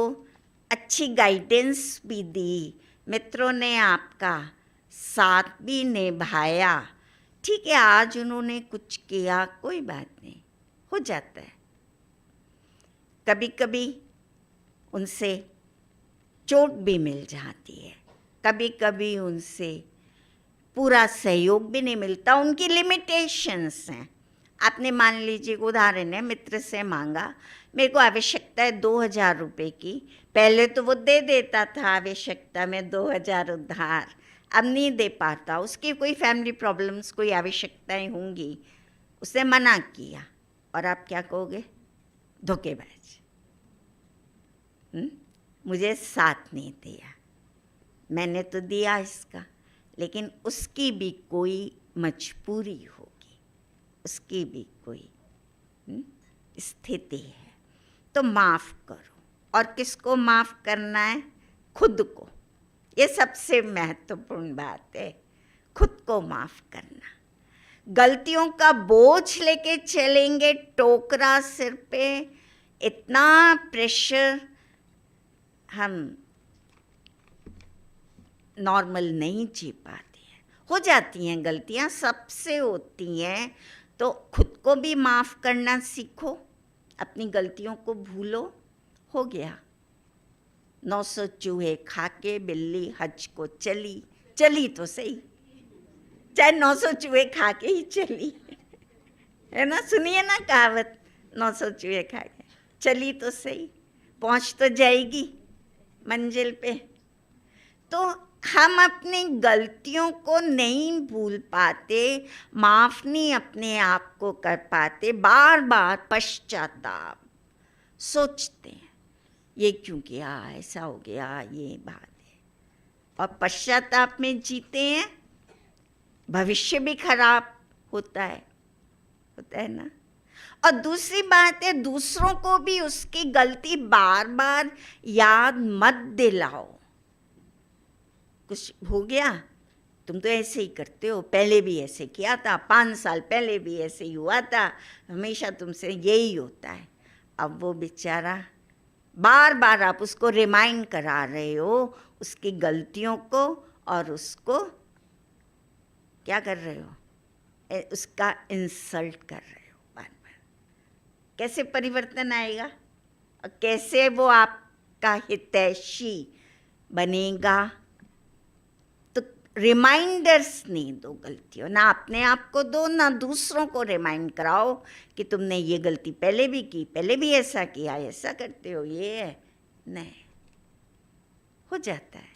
अच्छी गाइडेंस भी दी, मित्रों ने आपका साथ भी निभाया। ठीक है, आज उन्होंने कुछ किया, कोई बात नहीं, हो जाता है। कभी कभी उनसे चोट भी मिल जाती है, कभी कभी उनसे पूरा सहयोग भी नहीं मिलता, उनकी लिमिटेशंस हैं। आपने मान लीजिए, उदाहरण है, मित्र से मांगा, मेरे को आवश्यकता है 2000 रुपये की। पहले तो वो दे देता था आवश्यकता में 2000 उधार, अब नहीं दे पाता, उसकी कोई फैमिली प्रॉब्लम्स, कोई आवश्यकताएं होंगी, उसने मना किया। और आप क्या कहोगे? धोखेबाज, मुझे साथ नहीं दिया, मैंने तो दिया इसका, लेकिन उसकी भी कोई मजबूरी होगी, उसकी भी कोई स्थिति है, तो माफ़ करो। और किसको माफ़ करना है? खुद को। ये सबसे महत्वपूर्ण बात है, खुद को माफ़ करना। गलतियों का बोझ लेके चलेंगे, टोकरा सिर पे, इतना प्रेशर हम नॉर्मल नहीं जी पाती हैं। हो जाती हैं गलतियां, सबसे होती हैं, तो खुद को भी माफ़ करना सीखो, अपनी गलतियों को भूलो। हो गया, 900 चूहे खा के बिल्ली हज को चली, चली तो सही, चाहे 900 चूहे खा के ही चली, है ना? सुनिए ना कहावत, 900 चूहे खा के चली तो सही, पहुंच तो जाएगी मंजिल पे। तो हम अपनी गलतियों को नहीं भूल पाते, माफ़ नहीं अपने आप को कर पाते, बार बार पश्चाताप सोचते हैं, ये क्यों किया, ऐसा हो गया, ये बात है, और पश्चाताप में जीते हैं, भविष्य भी खराब होता है ना। और दूसरी बात है, दूसरों को भी उसकी गलती बार बार याद मत दिलाओ। कुछ हो गया, तुम तो ऐसे ही करते हो, पहले भी ऐसे किया था, 5 साल पहले भी ऐसे ही हुआ था, हमेशा तुमसे यही होता है। अब वो बेचारा, बार बार आप उसको रिमाइंड करा रहे हो उसकी गलतियों को, और उसको क्या कर रहे हो? उसका इंसल्ट कर रहे हो बार बार। कैसे परिवर्तन आएगा और कैसे वो आपका हितैषी बनेगा? तो रिमाइंडर्स नहीं दो गलतियों, ना अपने आप को दो, ना दूसरों को रिमाइंड कराओ कि तुमने ये गलती पहले भी की, पहले भी ऐसा किया, ऐसा करते हो, ये है नहीं। हो जाता है,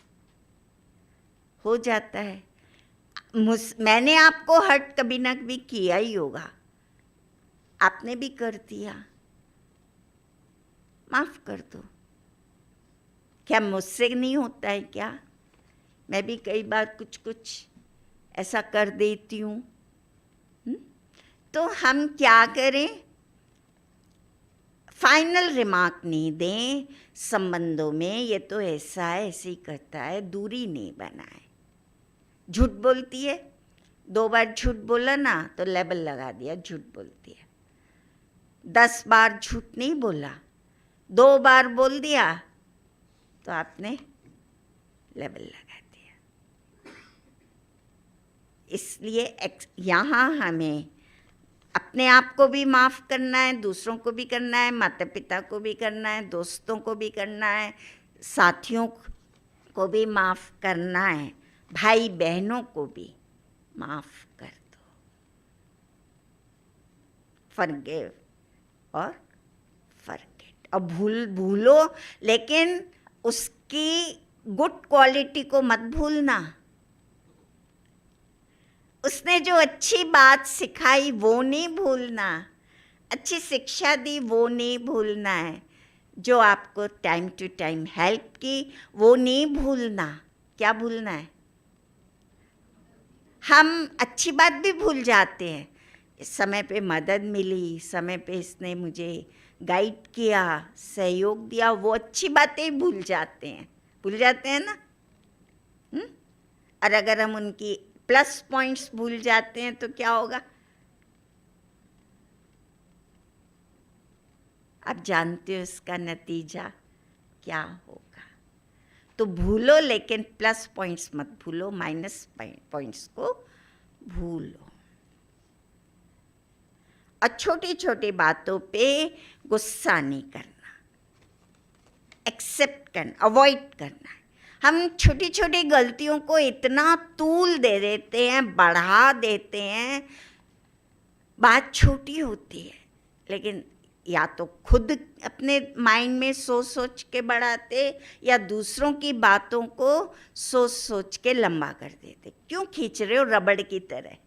हो जाता है। मैंने आपको हर्ट कभी ना कभी किया ही होगा, आपने भी कर दिया, माफ कर दो। क्या मुझसे नहीं होता है क्या? मैं भी कई बार कुछ कुछ ऐसा कर देती हूँ। तो हम क्या करें? फाइनल रिमार्क नहीं दें संबंधों में, ये तो ऐसा है, ऐसे ही करता है, दूरी नहीं बनाए। झूठ बोलती है, 2 बार झूठ बोला ना तो लेबल लगा दिया, झूठ बोलती है। 10 बार झूठ नहीं बोला, 2 बार बोल दिया तो आपने लेबल लगा दिया। इसलिए यहाँ हमें अपने आप को भी माफ़ करना है, दूसरों को भी करना है, माता पिता को भी करना है, दोस्तों को भी करना है, साथियों को भी माफ़ करना है, भाई बहनों को भी माफ़ कर दो। फॉरगिव और फॉरगेट। और भूलो, लेकिन उसकी गुड क्वालिटी को मत भूलना। उसने जो अच्छी बात सिखाई वो नहीं भूलना, अच्छी शिक्षा दी वो नहीं भूलना है, जो आपको टाइम टू टाइम हेल्प की वो नहीं भूलना। क्या भूलना है? हम अच्छी बात भी भूल जाते हैं, समय पे मदद मिली, समय पे इसने मुझे गाइड किया, सहयोग दिया, वो अच्छी बातें ही भूल जाते हैं ना। और अगर हम उनकी प्लस पॉइंट्स भूल जाते हैं तो क्या होगा? आप जानते हो इसका नतीजा क्या होगा। तो भूलो, लेकिन प्लस पॉइंट्स मत भूलो, माइनस पॉइंट्स को भूलो। और छोटी छोटी बातों पे गुस्सा नहीं करना, एक्सेप्ट करना, अवॉइड करना है। हम छोटी छोटी गलतियों को इतना तूल दे देते हैं, बढ़ा देते हैं, बात छोटी होती है, लेकिन या तो खुद अपने माइंड में सोच सोच के बढ़ाते, या दूसरों की बातों को सोच सोच के लंबा कर देते। क्यों खींच रहे हो रबड़ की तरह?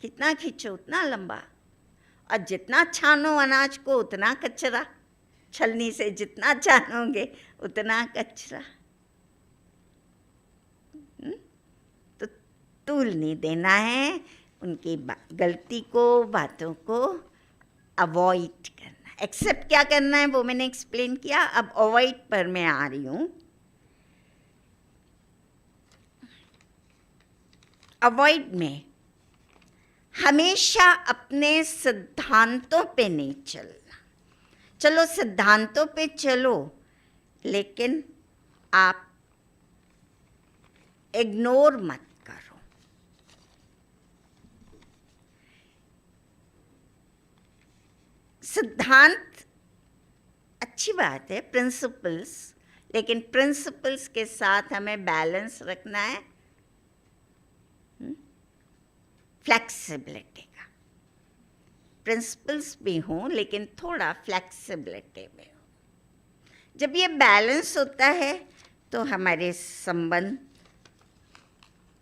कितना खींचो उतना लंबा, और जितना छानो अनाज को उतना कचरा, छलनी से जितना छानोगे उतना कचरा। तो तूल नहीं देना है, उनकी गलती को, बातों को अवॉइड करना। एक्सेप्ट क्या करना है वो मैंने एक्सप्लेन किया। अब अवॉइड पर मैं आ रही हूँ। अवॉइड में हमेशा अपने सिद्धांतों पे नहीं चलना। चलो सिद्धांतों पे चलो, लेकिन आप इग्नोर मत करो। सिद्धांत अच्छी बात है, प्रिंसिपल्स, लेकिन प्रिंसिपल्स के साथ हमें बैलेंस रखना है फ्लेक्सिबिलिटी का। प्रिंसिपल्स भी हों, लेकिन थोड़ा फ्लेक्सिबिलिटी भी हो। जब ये बैलेंस होता है तो हमारे संबंध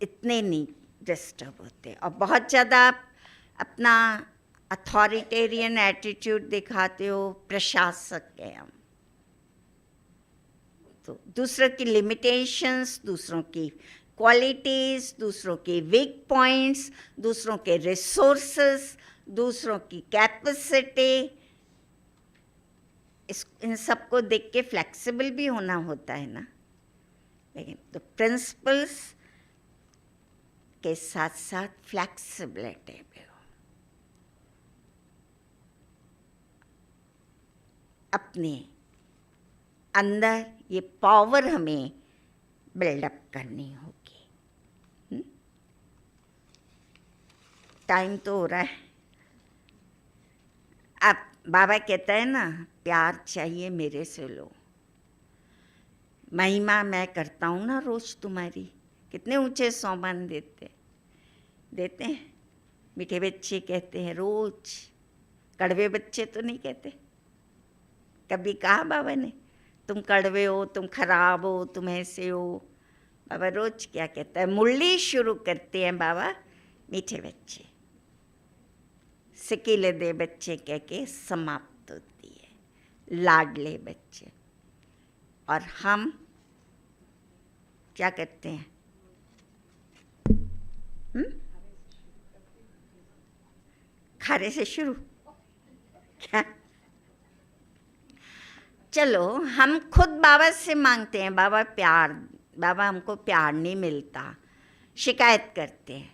इतने नहीं डिस्टर्ब होते। और बहुत ज़्यादा आप अपना अथॉरिटेरियन एटीट्यूड दिखाते हो, प्रशासक है हम, तो दूसरों की लिमिटेशंस, दूसरों की क्वालिटीज़, दूसरों के वीक पॉइंट्स, दूसरों के रिसोर्सेस, दूसरों की कैपेसिटी, इन सबको देख के फ्लेक्सिबल भी होना होता है ना। लेकिन तो प्रिंसिपल्स के साथ साथ फ्लेक्सिबिलिटी भी हो। अपने अंदर ये पावर हमें बिल्डअप करनी होगी। टाइम तो हो रहा है। अब बाबा कहता है ना, प्यार चाहिए मेरे से लो। महिमा मैं करता हूँ ना रोज तुम्हारी। कितने ऊंचे सोमन देते हैं। मीठे बच्चे कहते हैं रोज, कड़वे बच्चे तो नहीं कहते। कभी कहा बाबा ने तुम कड़वे हो, तुम खराब हो, तुम ऐसे हो? बाबा रोज क्या कहता है? मुरली शुरू करते हैं बाबा, मीठे बच्चे, सिकीले दे बच्चे कह के समाप्त होती है, लाडले बच्चे। और हम क्या करते हैं? खारे से शुरू क्या? चलो हम खुद बाबा से मांगते हैं, बाबा प्यार, बाबा हमको प्यार नहीं मिलता, शिकायत करते हैं,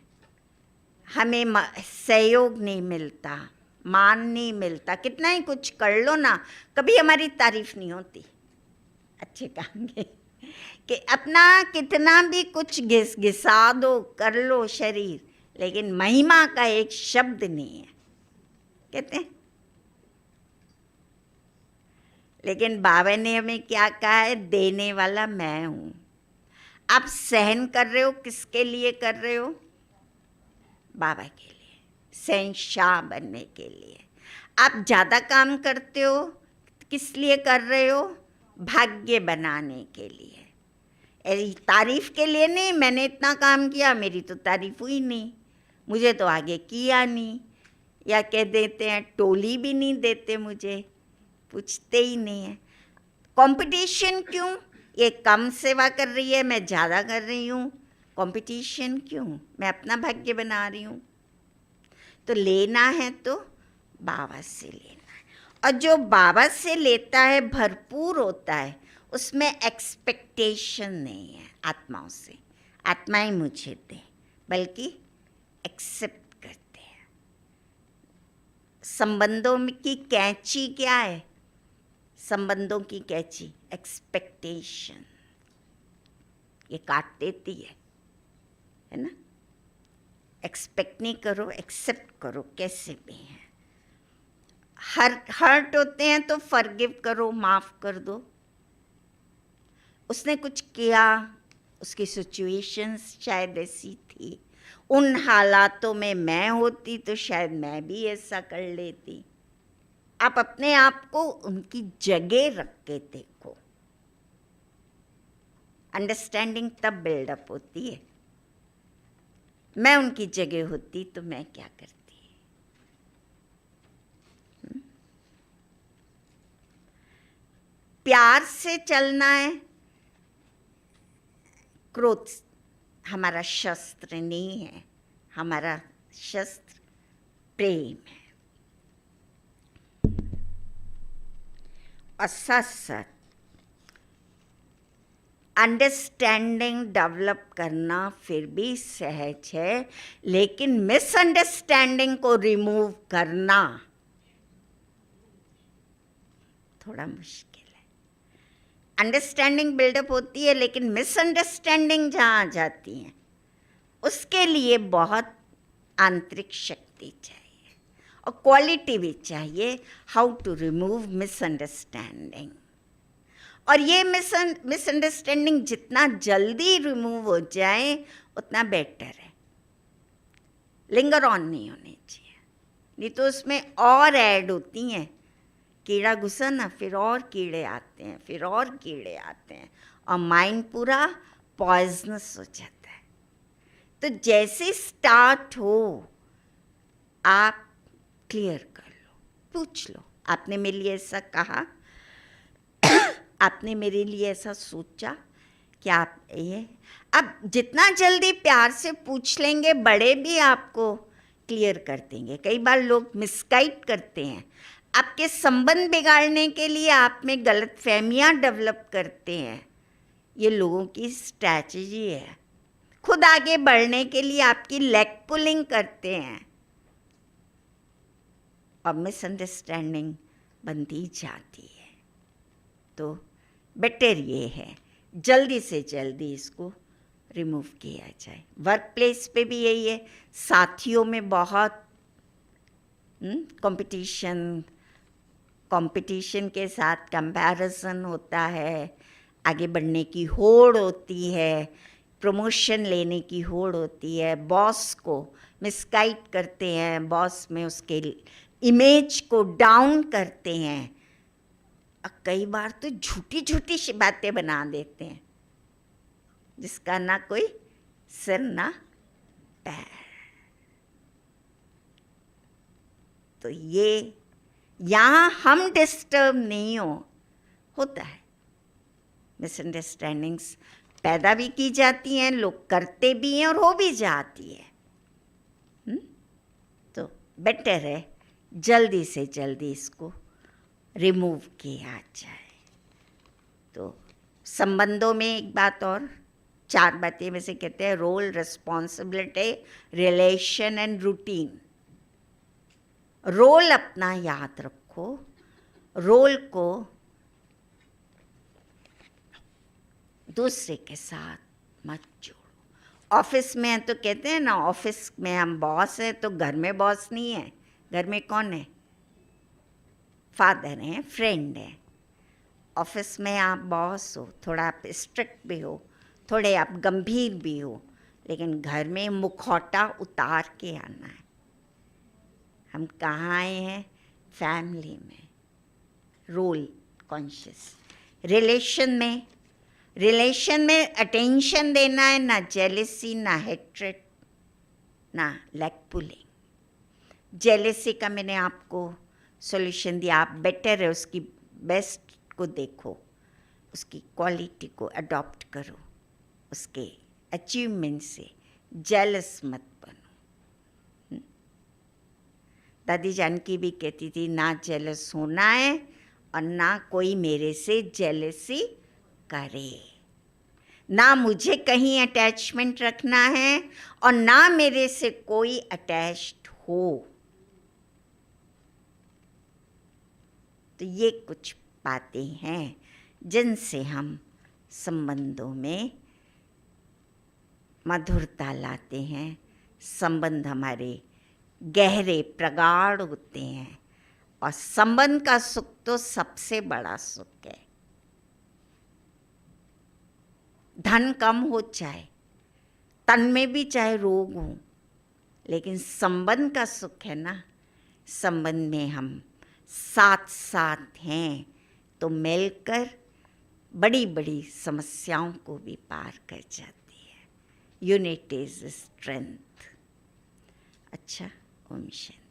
हमें सहयोग नहीं मिलता, मान नहीं मिलता, कितना ही कुछ कर लो ना, कभी हमारी तारीफ नहीं होती अच्छे काम की। कि अपना कितना भी कुछ घिसा दो, कर लो शरीर, लेकिन महिमा का एक शब्द नहीं है, कहते हैं। लेकिन बाबा ने हमें क्या कहा है? देने वाला मैं हूँ। आप सहन कर रहे हो, किसके लिए कर रहे हो? बाबा के लिए, शहंशाह बनने के लिए। आप ज़्यादा काम करते हो, किस लिए कर रहे हो? भाग्य बनाने के लिए, तारीफ के लिए नहीं। मैंने इतना काम किया, मेरी तो तारीफ हुई नहीं, मुझे तो आगे किया नहीं। या कह देते हैं, टोली भी नहीं देते मुझे, पूछते ही नहीं है। कंपटीशन क्यों? ये कम सेवा कर रही है, मैं ज़्यादा कर रही हूँ, कंपटीशन क्यों? मैं अपना भाग्य बना रही हूँ। तो लेना है तो बाबा से लेना है, और जो बाबा से लेता है भरपूर होता है, उसमें एक्सपेक्टेशन नहीं है आत्माओं से, आत्माएं मुझे दें, बल्कि एक्सेप्ट करते हैं। संबंधों की कैंची क्या है? संबंधों की कैंची एक्सपेक्टेशन, ये काट देती है ना। एक्सपेक्ट नहीं करो, एक्सेप्ट करो, कैसे भी हैं। हर्ट होते हैं तो फॉरगिव करो, माफ कर दो। उसने कुछ किया, उसकी सिचुएशंस शायद ऐसी थी, उन हालातों में मैं होती तो शायद मैं भी ऐसा कर लेती। आप अपने आप को उनकी जगह रख के देखो, अंडरस्टैंडिंग तब बिल्डअप होती है। मैं उनकी जगह होती तो मैं क्या करती? प्यार से चलना है। क्रोध हमारा शस्त्र नहीं है, हमारा शस्त्र प्रेम है। और साथ साथ अंडरस्टैंडिंग डेवलप करना फिर भी सहज है, लेकिन मिसअंडरस्टैंडिंग को रिमूव करना थोड़ा मुश्किल है। अंडरस्टैंडिंग बिल्डअप होती है, लेकिन मिसअंडरस्टैंडिंग जहाँ आ जाती है, उसके लिए बहुत आंतरिक शक्ति चाहिए और क्वालिटी भी चाहिए, हाउ टू रिमूव मिसअंडरस्टैंडिंग। और ये मिसअंडरस्टैंडिंग जितना जल्दी रिमूव हो जाए उतना बेटर है। लिंगर ऑन नहीं होनी चाहिए, नहीं तो उसमें और ऐड होती हैं। कीड़ा घुसा ना, फिर और कीड़े आते हैं, फिर और कीड़े आते हैं, और माइंड पूरा पॉइजनस हो जाता है। तो जैसे स्टार्ट हो, आप क्लियर कर लो, पूछ लो, आपने मेरे लिए ऐसा कहा, आपने मेरे लिए ऐसा सोचा, क्या आप ये। अब जितना जल्दी प्यार से पूछ लेंगे, बड़े भी आपको क्लियर कर देंगे। कई बार लोग मिसगाइड करते हैं, आपके संबंध बिगाड़ने के लिए आप में गलतफहमियां डेवलप करते हैं। ये लोगों की स्ट्रैटेजी है। खुद आगे बढ़ने के लिए आपकी लेग पुलिंग करते हैं, और मिसअंडरस्टैंडिंग बनती जाती है। तो बेटर ये है जल्दी से जल्दी इसको रिमूव किया जाए। वर्क प्लेस पे भी यही है, साथियों में बहुत कंपटीशन के साथ कंपैरिजन होता है, आगे बढ़ने की होड़ होती है, प्रमोशन लेने की होड़ होती है, बॉस को मिसगाइड करते हैं, बॉस में उसके इमेज को डाउन करते हैं, कई बार तो झूठी झूठी बातें बना देते हैं जिसका ना कोई सिर ना पैर। तो ये यहाँ हम डिस्टर्ब नहीं होता है। मिसअंडरस्टैंडिंग्स पैदा भी की जाती हैं, लोग करते भी हैं और हो भी जाती है। तो बेटर है जल्दी से जल्दी इसको रिमूव किया जाए। तो संबंधों में एक बात और, 4 बातें में से कहते हैं role, responsibility, relation and routine. Role अपना याद रखो, रोल को दूसरे के साथ मत जोड़ो। ऑफिस में है तो कहते हैं ना, ऑफिस में हम बॉस हैं तो घर में बॉस नहीं है। घर में कौन है? फादर हैं, फ्रेंड हैं। ऑफिस में आप बॉस हो, थोड़ा आप स्ट्रिक्ट भी हो, थोड़े आप गंभीर भी हो, लेकिन घर में मुखौटा उतार के आना है। हम कहाँ आए हैं? फैमिली में। Role conscious. रिलेशन में अटेंशन देना है, ना जेलेसी, ना हेट्रेड, ना लेग पुलिंग। जेलेसी का मैंने आपको सॉल्यूशन दिया, आप बेटर है उसकी बेस्ट को देखो, उसकी क्वालिटी को अडॉप्ट करो, उसके अचीवमेंट से जेलस मत बनो। दादी जानकी भी कहती थी, ना जेलस होना है और ना कोई मेरे से जेलसी करे, ना मुझे कहीं अटैचमेंट रखना है और ना मेरे से कोई अटैच्ड हो। तो ये कुछ बातें हैं जिनसे हम संबंधों में मधुरता लाते हैं, संबंध हमारे गहरे प्रगाढ़ होते हैं और संबंध का सुख तो सबसे बड़ा सुख है। धन कम हो चाहे, तन में भी चाहे रोग हो, लेकिन संबंध का सुख है ना, संबंध में हम साथ साथ हैं तो मिलकर बड़ी बड़ी समस्याओं को भी पार कर जाती है। Unity is strength. अच्छा, ओम शांति।